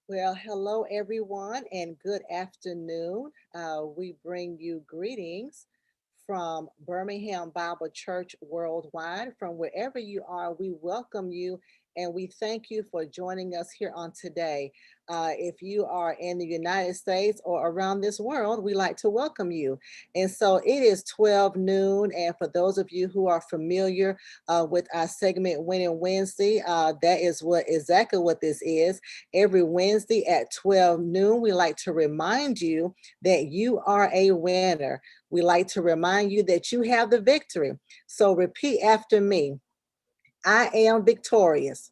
Well, hello everyone, and good afternoon. We bring you greetings from Birmingham Bible Church Worldwide. From wherever you are, we welcome you and we thank you for joining us here on today. If you are in the United States or around this world, we like to welcome you. And so it is 12 noon. And for those of you who are familiar with our segment Winning Wednesday, that is exactly what this is. Every Wednesday at 12 noon, we like to remind you that you are a winner. We like to remind you that you have the victory. So repeat after me. I am victorious.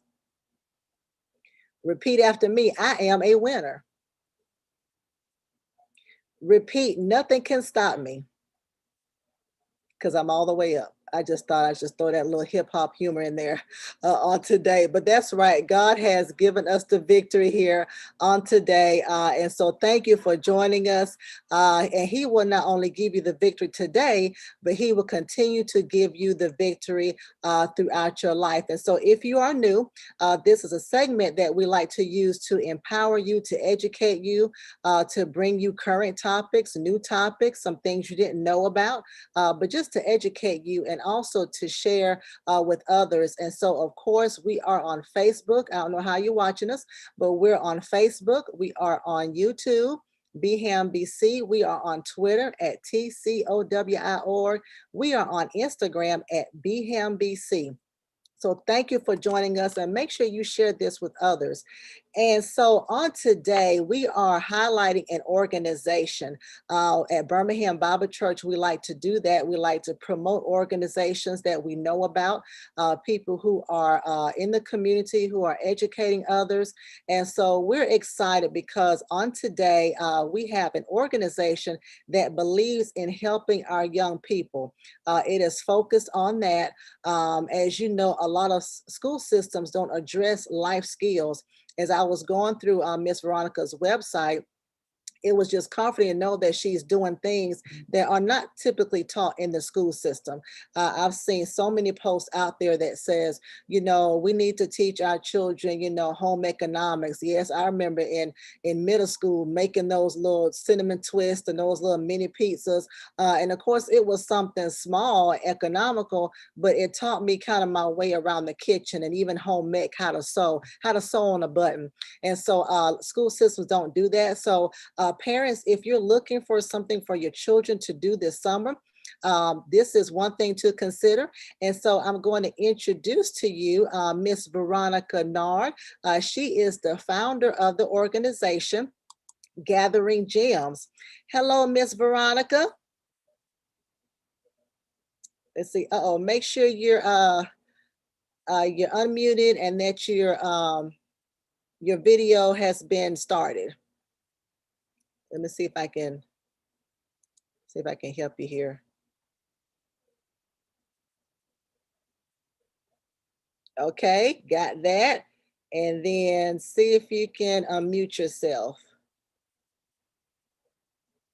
Repeat after me. I am a winner. Repeat, nothing can stop me because I'm all the way up. I just thought I'd just throw that little hip hop humor in there on today. But that's right. God has given us the victory here on today. And so thank you for joining us. And He will not only give you the victory today, but He will continue to give you the victory throughout your life. And so if you are new, this is a segment that we like to use to empower you, to educate you, to bring you current topics, new topics, some things you didn't know about, but just to educate you and also to share with others. And so, of course, we are on Facebook. I don't know how you're watching us, but we're on Facebook. We are on YouTube, BHAM We are on Twitter at TCOWI.org. We are on Instagram at BHAM So thank you for joining us, and make sure you share this with others. And so on today, we are highlighting an organization. At Birmingham Bible Church, we like to do that. We like to promote organizations that we know about, people who are in the community, who are educating others. And so we're excited because on today, we have an organization that believes in helping our young people. It is focused on that. As you know, a lot of school systems don't address life skills. As I was going through Miss Veronica's website, it was just comforting to know that she's doing things that are not typically taught in the school system. I've seen so many posts out there that says, you know, we need to teach our children, you know, home economics. Yes, I remember in middle school making those little cinnamon twists and those little mini pizzas. And of course, it was something small, economical, but it taught me kind of my way around the kitchen and even home ec, how to sew on a button. And so school systems don't do that. So parents, if you're looking for something for your children to do this summer, this is one thing to consider. And so I'm going to introduce to you Miss Veronica Nared. She is the founder of the organization Gathering Gems. Hello, Miss Veronica. Let's see. Make sure you're unmuted and that your video has been started. Let me see if I can help you here. Okay, got that. And then see if you can unmute yourself.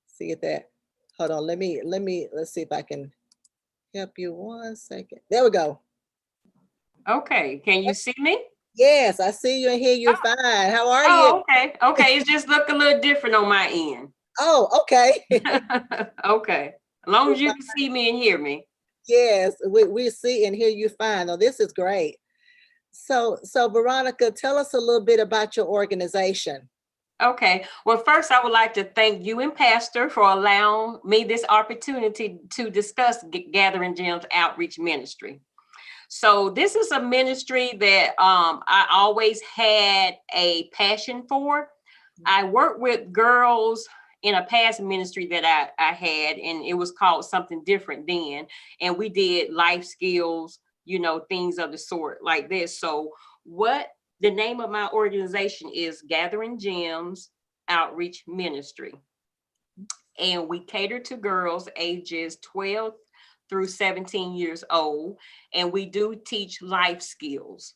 See if that, hold on, let's see if I can help you 1 second. There we go. Okay, can you see me? Yes, I see you and hear you fine. How are you? Okay. Okay, it just look a little different on my end. Oh, okay. Okay, as long as you can see me and hear me. Yes, we see and hear you fine. Oh, this is great. So Veronica, tell us a little bit about your organization. Okay, well, first I would like to thank you and Pastor for allowing me this opportunity to discuss Gathering Gems Outreach Ministry. So this is a ministry that I always had a passion for. I worked with girls in a past ministry that I had, and it was called something different then. And we did life skills, you know, things of the sort like this. So what the name of my organization is Gathering Gems Outreach Ministry. And we cater to girls ages 12 through 17 years old, and we do teach life skills.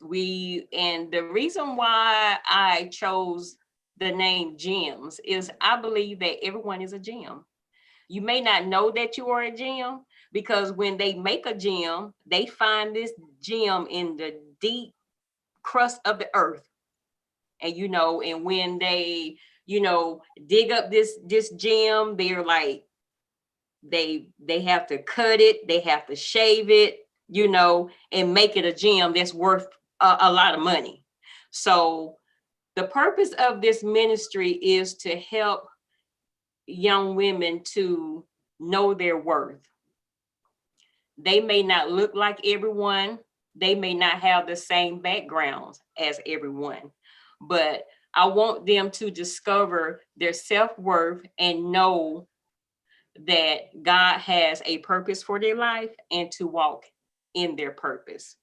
And the reason why I chose the name Gems is I believe that everyone is a gem. You may not know that you are a gem, because when they make a gem, they find this gem in the deep crust of the earth. And and when they dig up this gem, they're like, they have to cut it, they have to shave it, and make it a gem that's worth a lot of money. So the purpose of this ministry is to help young women to know their worth. They may not look like everyone, they may not have the same backgrounds as everyone, but I want them to discover their self-worth and know that God has a purpose for their life and to walk in their purpose.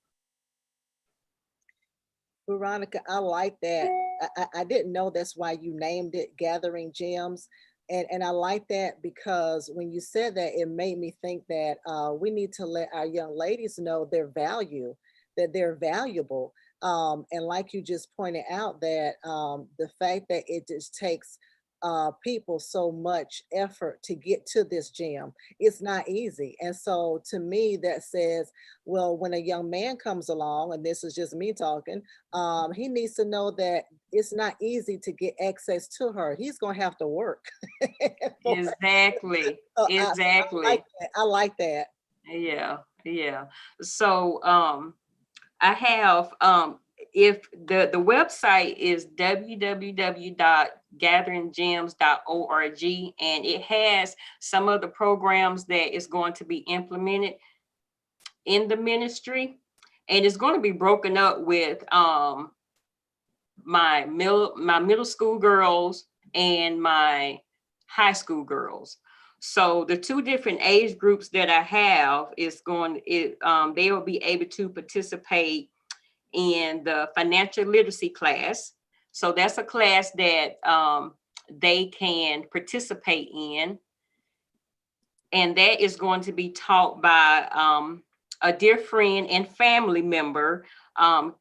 Veronica, I like that. I didn't know that's why you named it Gathering Gems. And I like that because when you said that, it made me think that we need to let our young ladies know their value, that they're valuable. And like you just pointed out, that the fact that it just takes people so much effort to get to this gym, it's not easy. And so to me, that says, well, when a young man comes along, and this is just me talking, he needs to know that it's not easy to get access to her. He's going to have to work. Exactly. So I like Exactly. that. I like that. Yeah. Yeah. So I have if the website is www.gatheringgems.org, and it has some of the programs that is going to be implemented in the ministry, and it's going to be broken up with my middle school girls and my high school girls. So the two different age groups that I have they will be able to participate in the financial literacy class. So that's a class that they can participate in, and that is going to be taught by a dear friend and family member,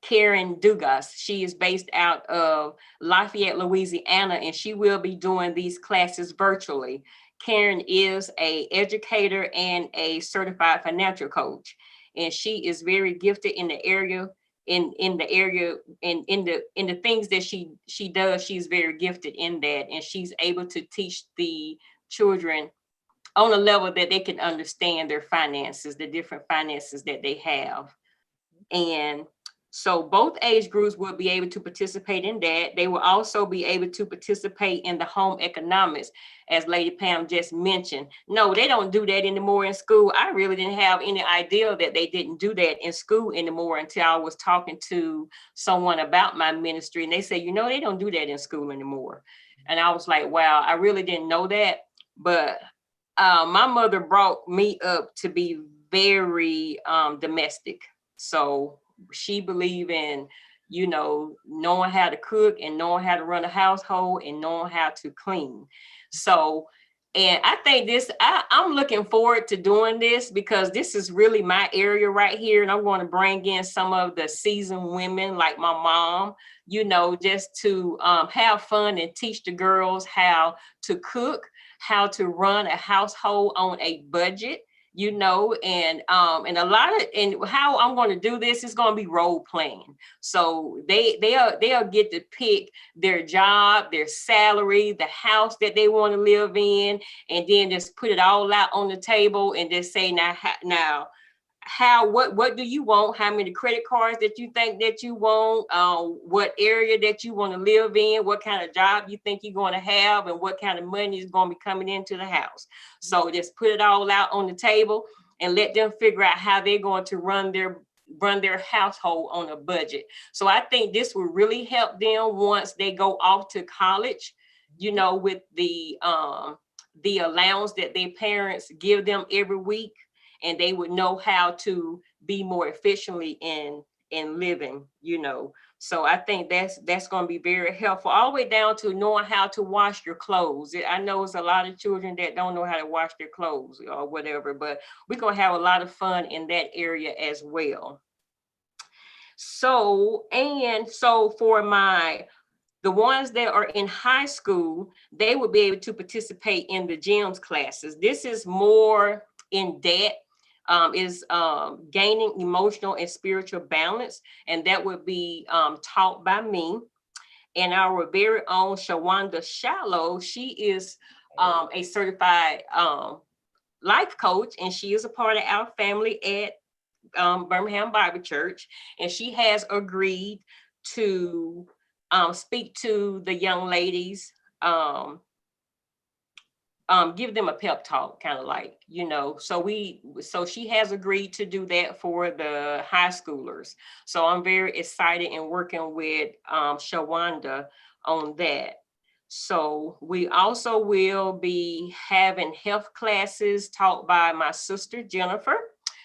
Karen Dugas. She is based out of Lafayette, Louisiana, and she will be doing these classes virtually. Karen is a educator and a certified financial coach, and she is very gifted in the area. In the area and in the things that she does, she's very gifted in that, and she's able to teach the children on a level that they can understand their finances, the different finances that they have. And so both age groups will be able to participate in that. They will also be able to participate in the home economics, as Lady Pam just mentioned. No, they don't do that anymore in school. I really didn't have any idea that they didn't do that in school anymore until I was talking to someone about my ministry. And they said, they don't do that in school anymore. And I was like, wow, I really didn't know that. But my mother brought me up to be very domestic. So she believed in, knowing how to cook and knowing how to run a household and knowing how to clean. So, and I think I'm looking forward to doing this because this is really my area right here. And I'm going to bring in some of the seasoned women like my mom, just to have fun and teach the girls how to cook, how to run a household on a budget, and a lot of, and how I'm going to do this is going to be role playing. So they'll get to pick their job, their salary, the house that they want to live in, and then just put it all out on the table and just say, now what do you want, how many credit cards that you think that you want, what area that you want to live in, what kind of job you think you're going to have, and what kind of money is going to be coming into the house. So just put it all out on the table and let them figure out how they're going to run their household on a budget. So I think this will really help them once they go off to college, with the allowance that their parents give them every week, and they would know how to be more efficiently in living, So I think that's going to be very helpful, all the way down to knowing how to wash your clothes. I know it's a lot of children that don't know how to wash their clothes or whatever, but we're going to have a lot of fun in that area as well. So for the ones that are in high school, they will be able to participate in the GEMS classes. This is more in depth, is gaining emotional and spiritual balance, and that would be taught by me. And our very own Shawanda Shallow, she is a certified life coach, and she is a part of our family at Birmingham Bible Church, and she has agreed to speak to the young ladies, give them a pep talk, kind of like, so she has agreed to do that for the high schoolers. So I'm very excited and working with Shawanda on that. So we also will be having health classes taught by my sister Jennifer.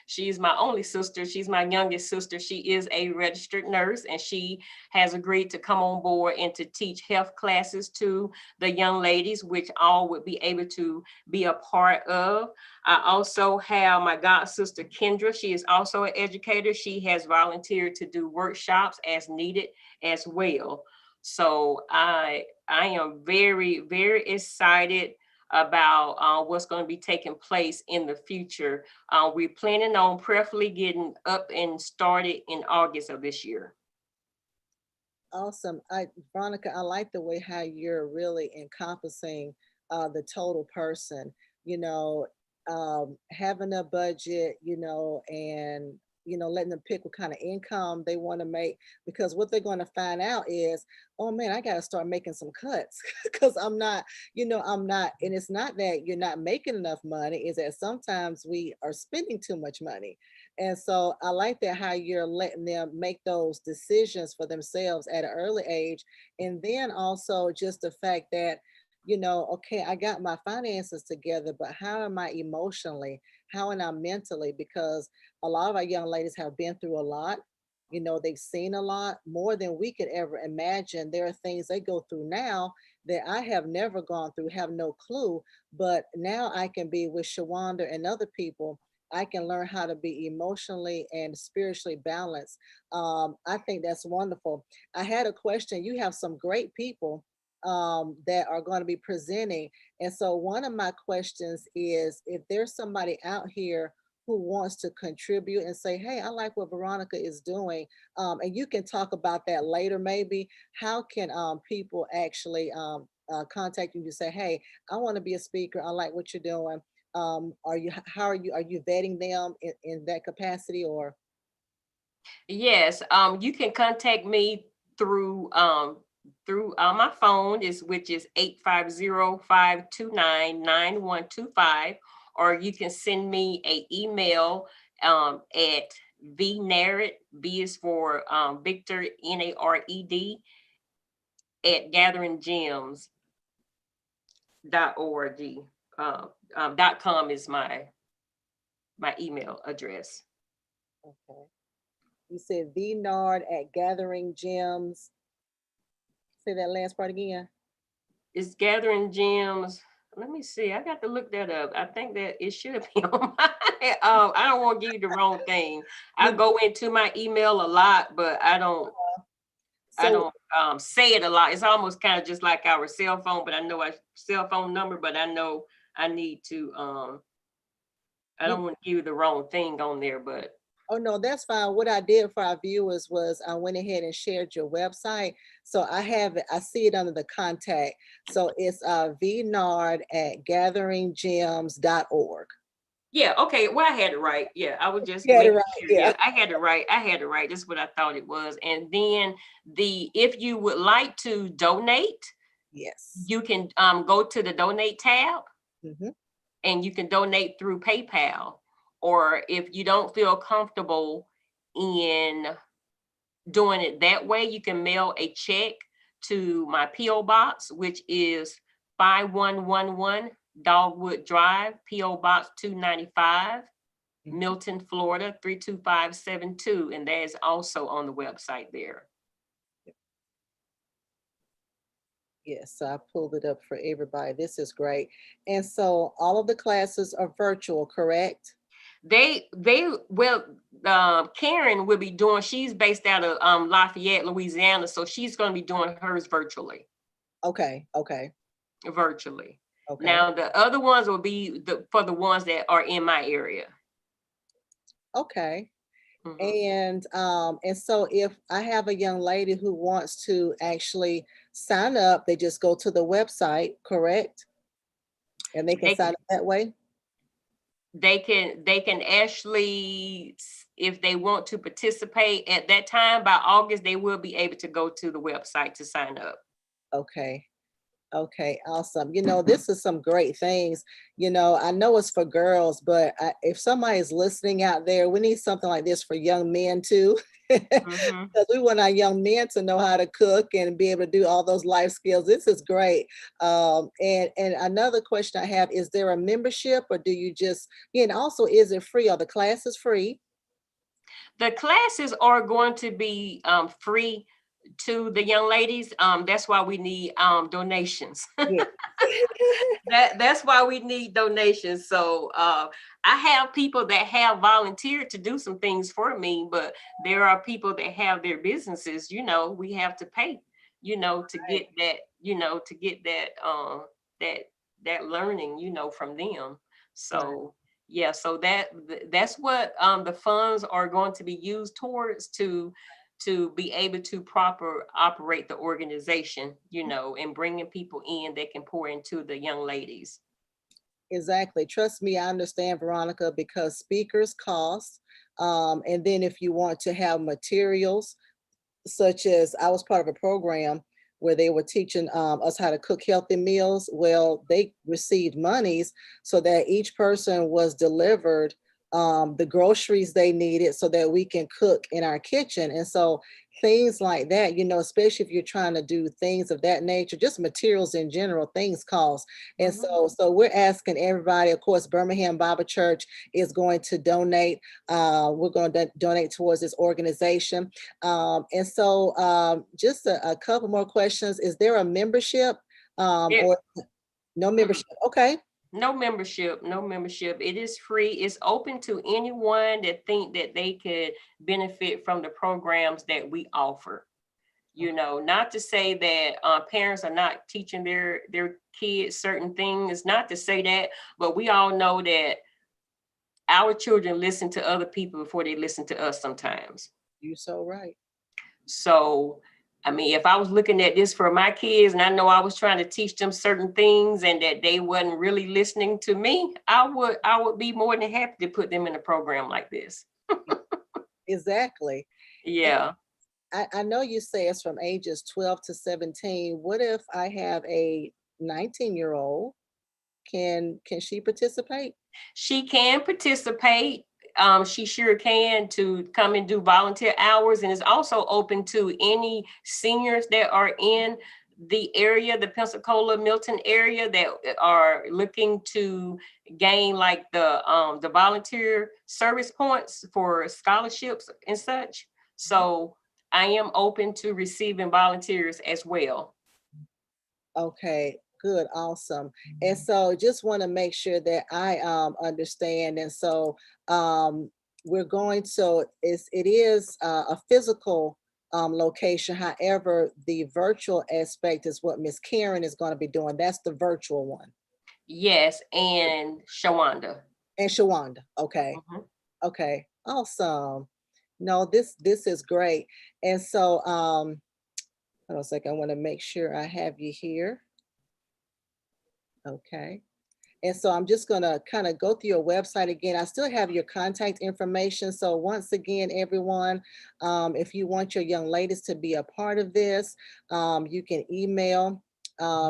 She's my only sister. She's my youngest sister. She is a registered nurse, and she has agreed to come on board and to teach health classes to the young ladies, which all would be able to be a part of. I also have my god sister Kendra. She is also an educator. She has volunteered to do workshops as needed as well. So I am very, very excited about what's going to be taking place in the future. We're planning on prayerfully getting up and started in August of this year. Awesome. Veronica, I like the way how you're really encompassing the total person, you know, having a budget, and, letting them pick what kind of income they want to make, because what they're going to find out is, oh man, I got to start making some cuts because I'm not, and it's not that you're not making enough money, is that sometimes we are spending too much money. And so I like that how you're letting them make those decisions for themselves at an early age. And then also just the fact that, okay, I got my finances together, but how am I emotionally? How am I mentally? Because a lot of our young ladies have been through a lot. They've seen a lot more than we could ever imagine. There are things they go through now that I have never gone through, have no clue. But now I can be with Shawanda and other people. I can learn how to be emotionally and spiritually balanced. I think that's wonderful. I had a question. You have some great people that are going to be presenting. And so one of my questions is, if there's somebody out here who wants to contribute and say, hey, I like what Veronica is doing, and you can talk about that later maybe, how can people actually contact you to say, hey, I want to be a speaker, I like what you're doing? Are you vetting them in that capacity, or? Yes, you can contact me through my phone, which is 850-529-9125, or you can send me a email at Nared, B is for Victor, Nared, at gatheringgems.org. .com is my email address. Okay. You said Nard at Gathering Gems. Say that last part again. It's Gathering Gems. Let me see. I got to look that up. I think that it should be on my. I don't want to give you the wrong thing. I go into my email a lot, but I don't. I don't say it a lot. It's almost kind of just like our cell phone, but I know our cell phone number, but I know I need to. I don't want to give you the wrong thing on there, but. Oh, no, that's fine. What I did for our viewers was I went ahead and shared your website. So I have it, I see it under the contact. So it's vnard at gatheringgems.org. Yeah, okay. Well, I had it right. Yeah, I was just You had it making right, sure. yeah. Yeah, I had it right. I had it right. That's what I thought it was. And then if you would like to donate, Yes. you can go to the donate tab, and you can donate through PayPal. Or if you don't feel comfortable in doing it that way, you can mail a check to my P.O. Box, which is 5111 Dogwood Drive, P.O. Box 295, Milton, Florida 32572. And that is also on the website there. Yes, so I pulled it up for everybody. This is great. And so all of the classes are virtual, correct? Karen will be doing, she's based out of Lafayette, Louisiana. So she's going to be doing hers virtually. Okay. Virtually. Okay. Now the other ones will be for the ones that are in my area. Okay. And so if I have a young lady who wants to actually sign up, they just go to the website, correct? And they can sign up that way? They can actually, if they want to participate at that time, by August, they will be able to go to the website to sign up. Okay. Okay, awesome. This is some great things. I know it's for girls, but if somebody is listening out there, we need something like this for young men too. Mhm. Because we want our young men to know how to cook and be able to do all those life skills. This is great. And another question I have, is there a membership or do you just, and also is it free? Are the classes free? The classes are going to be free to the young ladies. That's why we need donations. Yeah. That's why we need donations. So I have people that have volunteered to do some things for me, but there are people that have their businesses. We have to pay. To Right, get that. To get that that that learning. From them. right. So yeah. So that's what the funds are going to be used towards to be able to proper operate the organization, and bringing people in that can pour into the young ladies. Exactly. Trust me, I understand, Veronica, because speakers cost. And then if you want to have materials, such as I was part of a program where they were teaching us how to cook healthy meals. Well, they received monies so that each person was delivered the groceries they needed so that we can cook in our kitchen. And so things like that, especially if you're trying to do things of that nature, just materials in general, things cost. And Mhm. so we're asking everybody, of course, Birmingham Bible Church is going to donate. We're going to donate towards this organization. Just a couple more questions. Is there a membership It, or no mm, membership? Okay. no membership, no membership. It is free. It's open to anyone that think that they could benefit from the programs that we offer. Not to say that parents are not teaching their kids certain things. Not to say that, but we all know that our children listen to other people before they listen to us sometimes. You're so right. So, I mean, if I was looking at this for my kids and I know I was trying to teach them certain things and that they wasn't really listening to me, I would be more than happy to put them in a program like this. Exactly. And Yeah. I know you say it's from ages 12 to 17. What if I have a 19-year-old? Can she participate? She can participate. She sure can to come and do volunteer hours, and is also open to any seniors that are in the area, the Pensacola Milton area, that are looking to gain like the volunteer service points for scholarships and such. So I am open to receiving volunteers as well. Okay, good, awesome. And so just want to make sure that I understand. And so we're going to it is a physical location. However, the virtual aspect is what Miss Karen is going to be doing. That's the virtual one. Yes, and Shawanda. And Shawanda. Okay. Mhm. Okay. Awesome. No, this is great. And so hold on a second. I want to make sure I have you here. Okay. And so I'm just going to kind of go through your website again. I still have your contact information. So once again, everyone, if you want your young ladies to be a part of this, you can email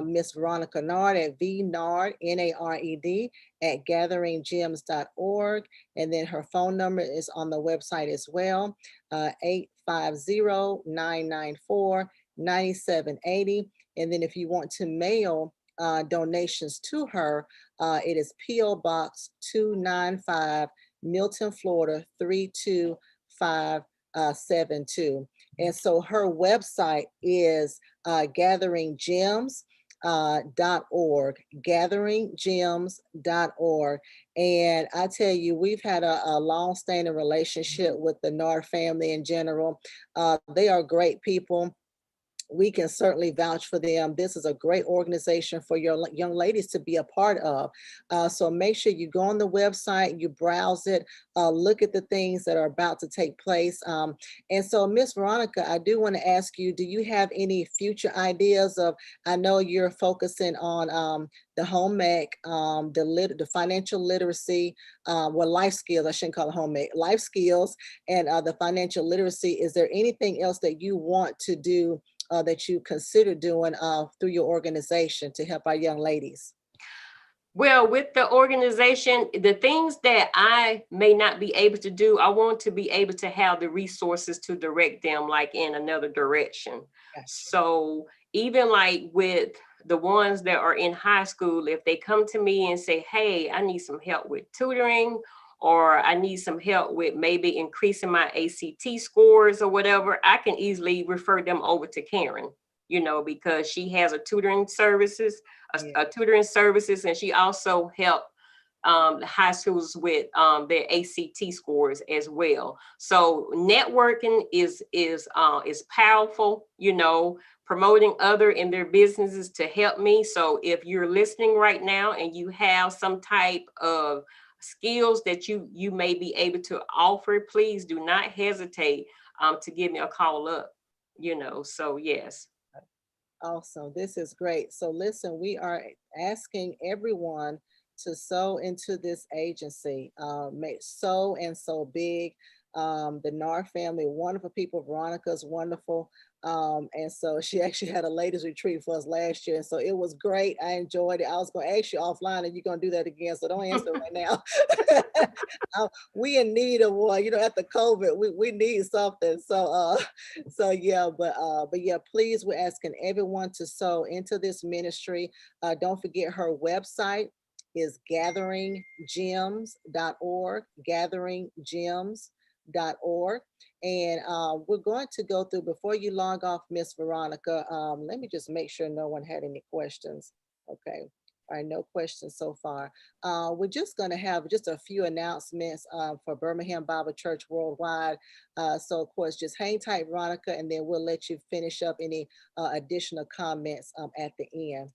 Miss Veronica Nared at vnared, Nared, at gatheringgems.org. And then her phone number is on the website as well, 850-994-9780. And then if you want to mail donations to her, it is P.O. Box 295, Milton, Florida 32572. And so her website is gatheringgems.org, gatheringgems.org. And I tell you, we've had a long-standing relationship with the Nared family in general. They are great people. We can certainly vouch for them. This is a great organization for your young ladies to be a part of. So make sure you go on the website, you browse it, look at the things that are about to take place. And so, Miss Veronica, I do want to ask you, do you have any future ideas of, I know you're focusing on the home ec, the financial literacy, well, life skills, I shouldn't call it home ec, life skills, and the financial literacy. Is there anything else that you want to do that you consider doing through your organization to help our young ladies? Well, with the organization, the things that I may not be able to do, I want to be able to have the resources to direct them like in another direction. Gotcha. So even like with the ones that are in high school, if they come to me and say, hey, I need some help with tutoring, or I need some help with maybe increasing my ACT scores or whatever, I can easily refer them over to Karen, because she has Yeah. a tutoring services, and she also helped the high schools with their ACT scores as well. So networking is powerful. Promoting other in their businesses to help me. So if you're listening right now and you have some type of skills that you may be able to offer, please do not hesitate to give me a call up. So yes. Awesome. This is great. So listen, we are asking everyone to sow into this agency. Make sow and so big. The Nared family, wonderful people. Veronica's wonderful. And so she actually had a ladies retreat for us last year. And so it was great. I enjoyed it. I was going to ask you offline and you're going to do that again. So don't answer right now. We in need of one, after COVID, we need something. So yeah, but yeah, please, we're asking everyone to sow into this ministry. Don't forget her website is gatheringgems.org, gatheringgems.org. And we're going to go through, before you log off, Miss Veronica, let me just make sure no one had any questions. Okay. All right, no questions so far. We're just going to have just a few announcements for Birmingham Bible Church Worldwide. So, of course, just hang tight, Veronica, and then we'll let you finish up any additional comments at the end.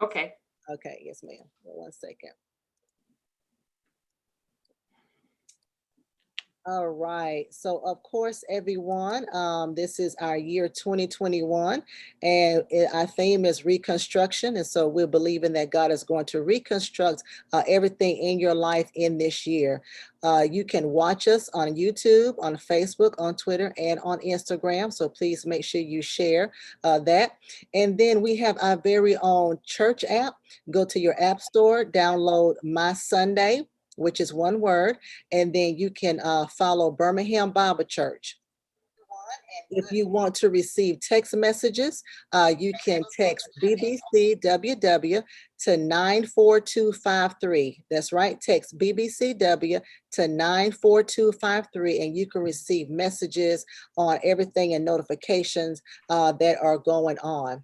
Okay. Okay, yes, ma'am. 1 second. All right. So, of course, everyone, this is our year 2021, and our theme is reconstruction. And so we're believing that God is going to reconstruct everything in your life in this year. You can watch us on YouTube, on Facebook, on Twitter, and on Instagram. So please make sure you share that. And then we have our very own church app. Go to your app store, download My Sunday, which is one word, and then you can follow Birmingham Bible Church. If you want to receive text messages, you can text BBCWW to 94253. That's right, text BBCW to 94253, and you can receive messages on everything and notifications that are going on.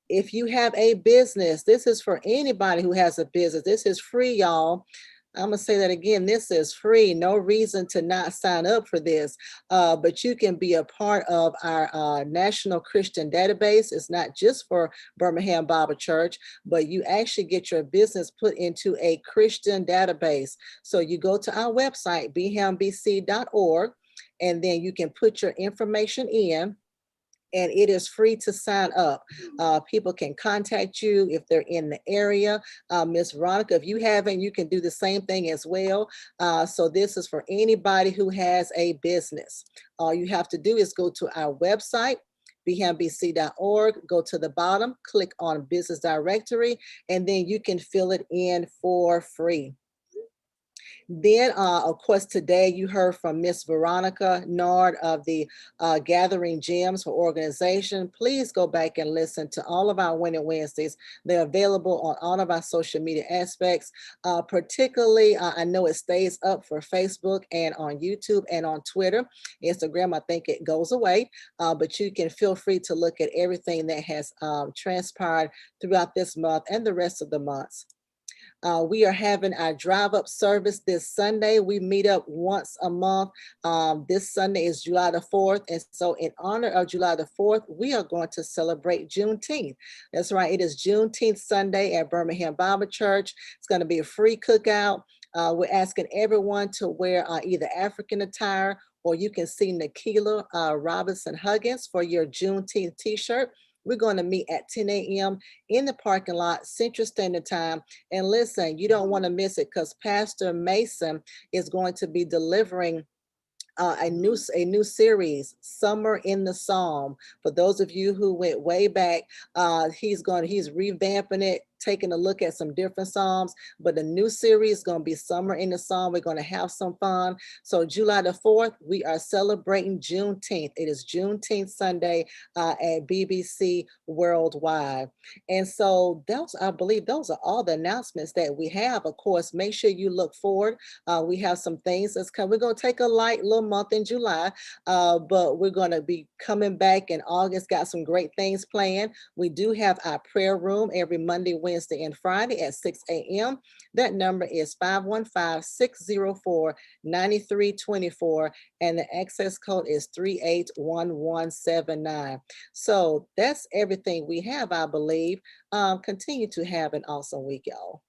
If you have a business, this is for anybody who has a business. This is free, y'all. I'm going to say that again. This is free. No reason to not sign up for this. But you can be a part of our National Christian Database. It's not just for Birmingham Bible Church, but you actually get your business put into a Christian database. So you go to our website, bhambc.org, and then you can put your information in, and it is free to sign up. People can contact you if they're in the area. Miss Veronica, if you haven't, you can do the same thing as well. So this is for anybody who has a business. All you have to do is go to our website, bhambc.org, go to the bottom, click on business directory, and then you can fill it in for free. Then, of course, today you heard from Miss Veronica Nared of the Gathering Gems for Organization. Please go back and listen to all of our Winning Wednesdays. They're available on all of our social media aspects. Particularly, I know it stays up for Facebook and on YouTube and on Twitter. Instagram, I think it goes away, but you can feel free to look at everything that has transpired throughout this month and the rest of the months. We are having our drive-up service this Sunday. We meet up once a month. This Sunday is July the 4th. And so in honor of July the 4th, we are going to celebrate Juneteenth. That's right. It is Juneteenth Sunday at Birmingham Bible Church. It's going to be a free cookout. We're asking everyone to wear either African attire, or you can see Nikila Robinson Huggins for your Juneteenth t-shirt. We're going to meet at 10 a.m. in the parking lot, Central Standard Time. And listen, you don't want to miss it, because Pastor Mason is going to be delivering a new series, Summer in the Psalm. For those of you who went way back, he's revamping it, taking a look at some different psalms. But the new series is going to be Summer in the Psalm. We're going to have some fun. So July the 4th, we are celebrating Juneteenth. It is Juneteenth Sunday at BBC Worldwide. And so I believe those are all the announcements that we have. Of course, make sure you look forward. We have some things that's coming. We're going to take a light little month in July, but we're going to be coming back in August. Got some great things planned. We do have our prayer room every Monday, Wednesday, and Friday at 6 a.m. That number is 515-604-9324, and the access code is 381179. So that's everything we have, I believe. Continue to have an awesome week, y'all.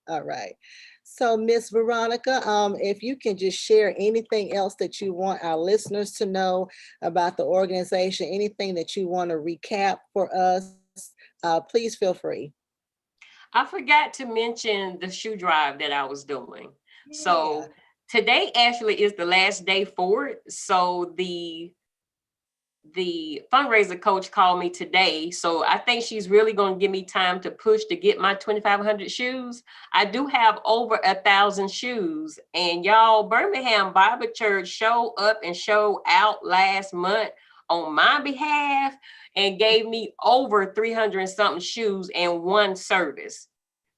All right. So, Miss Veronica, if you can just share anything else that you want our listeners to know about the organization, anything that you want to recap for us, please feel free. I forgot to mention the shoe drive that I was doing. Yeah. So today actually is the last day for it. So the fundraiser coach called me today. So I think she's really going to give me time to push to get my 2,500 shoes. I do have over 1,000 shoes, and y'all, Birmingham Bible Church showed up and showed out last month on my behalf and gave me over 300 and something shoes in one service.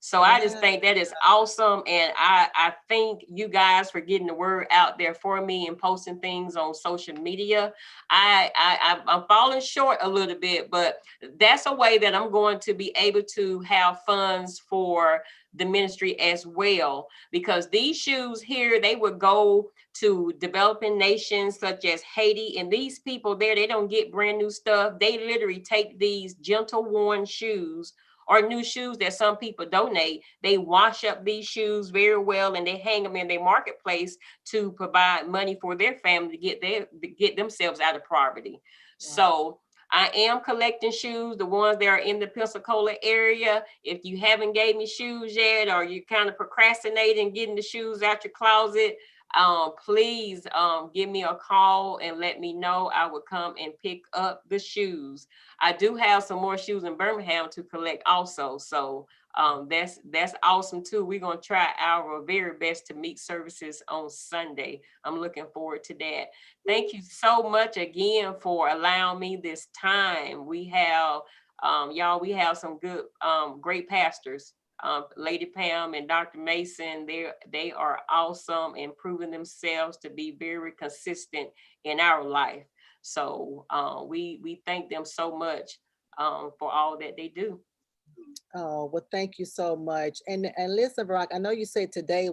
So I just Wow. think that is awesome. And I thank you guys for getting the word out there for me and posting things on social media. I'm falling short a little bit, but that's a way that I'm going to be able to have funds for the ministry as well. Because these shoes here, they would go to developing nations such as Haiti. And these people there, they don't get brand new stuff. They literally take these gentle worn shoes or new shoes that some people donate. They wash up these shoes very well and they hang them in their marketplace to provide money for their family to get themselves out of poverty. Wow. So I am collecting shoes, the ones that are in the Pensacola area. If you haven't gave me shoes yet, or you're kind of procrastinating getting the shoes out your closet, please give me a call and let me know. I will come and pick up the shoes. I do have some more shoes in Birmingham to collect also. So that's awesome too. We're gonna try our very best to meet services on Sunday. I'm looking forward to that. Thank you so much again for allowing me this time. We have y'all, we have some good great pastors. Lady Pam and Dr. Mason, they are awesome and proving themselves to be very consistent in our life. So we thank them so much for all that they do. Oh, well, thank you so much. And listen, Veronica, I know you said today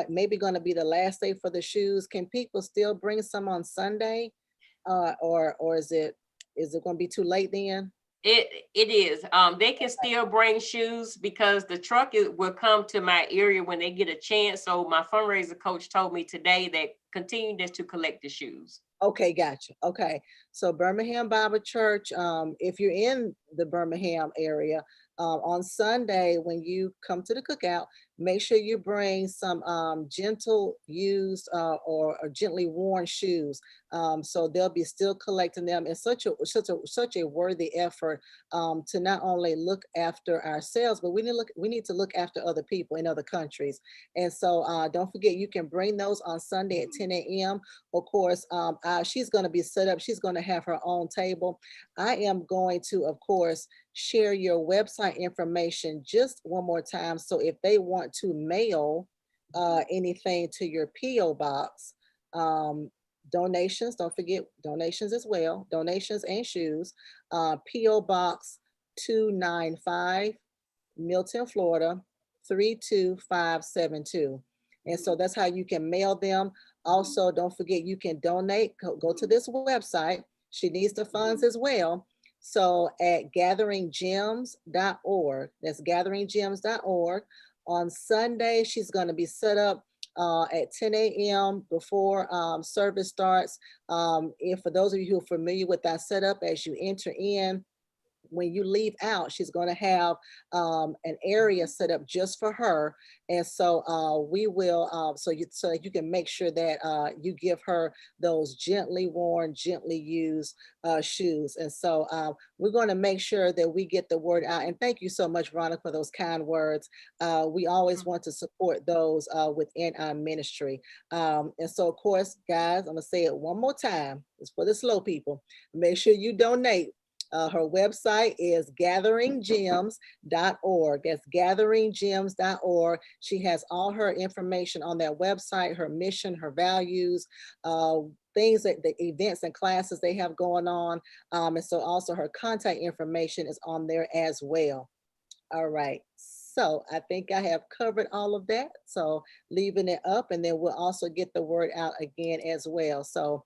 maybe going to be the last day for the shoes. Can people still bring some on Sunday? Or is it going to be too late then? It is. They can still bring shoes because the truck will come to my area when they get a chance. So my fundraiser coach told me today that continue just to collect the shoes. Okay, gotcha. Okay. So Birmingham Bible Church, if you're in the Birmingham area, on Sunday when you come to the cookout, make sure you bring some gentle used or gently worn shoes. So they'll be still collecting them. It's such a worthy effort to not only look after ourselves, but we need to look after other people in other countries. And so don't forget, you can bring those on Sunday at 10 a.m. Of course, she's going to be set up. She's going to have her own table. I am going to, of course, share your website information just one more time. So if they want to mail anything to your P.O. box, donations, don't forget donations as well, donations and shoes, P.O. Box 295, Milton, Florida, 32572. And so that's how you can mail them. Also, don't forget you can donate. Go to this website. She needs the funds as well. So at gatheringgems.org, that's gatheringgems.org. On Sunday, she's going to be set up at 10 a.m. before service starts. If for those of you who are familiar with that setup, as you enter in, when you leave out, she's going to have an area set up just for her. And so we will, so that you can make sure that you give her those gently worn, gently used shoes. And so we're going to make sure that we get the word out. And thank you so much, Veronica, for those kind words. We always want to support those within our ministry. And so, of course, guys, I'm going to say it one more time. It's for the slow people. Make sure you donate. Her website is gatheringgems.org. That's gatheringgems.org. She has all her information on that website, her mission, her values, things that the events and classes they have going on. And so also her contact information is on there as well. All right. So I think I have covered all of that. So leaving it up, and then we'll also get the word out again as well. So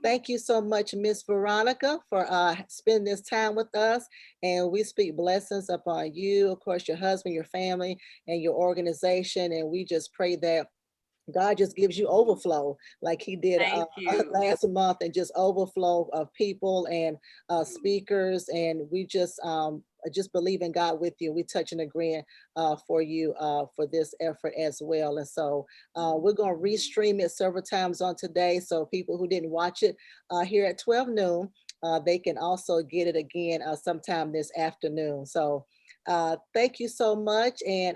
thank you so much, Miss Veronica, for spending this time with us. And we speak blessings upon you, of course, your husband, your family, and your organization. And we just pray that God just gives you overflow like he did Thank you. last month, and just overflow of people and speakers. And we just believe in God with you. We touch and agree for you for this effort as well. And so we're going to restream it several times on today. So people who didn't watch it here at 12 noon, they can also get it again sometime this afternoon. So thank you so much. And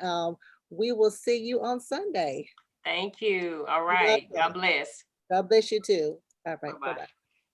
we will see you on Sunday. Thank you. All You're right. God welcome. bless. God bless you too. All right. Bye-bye. Bye-bye.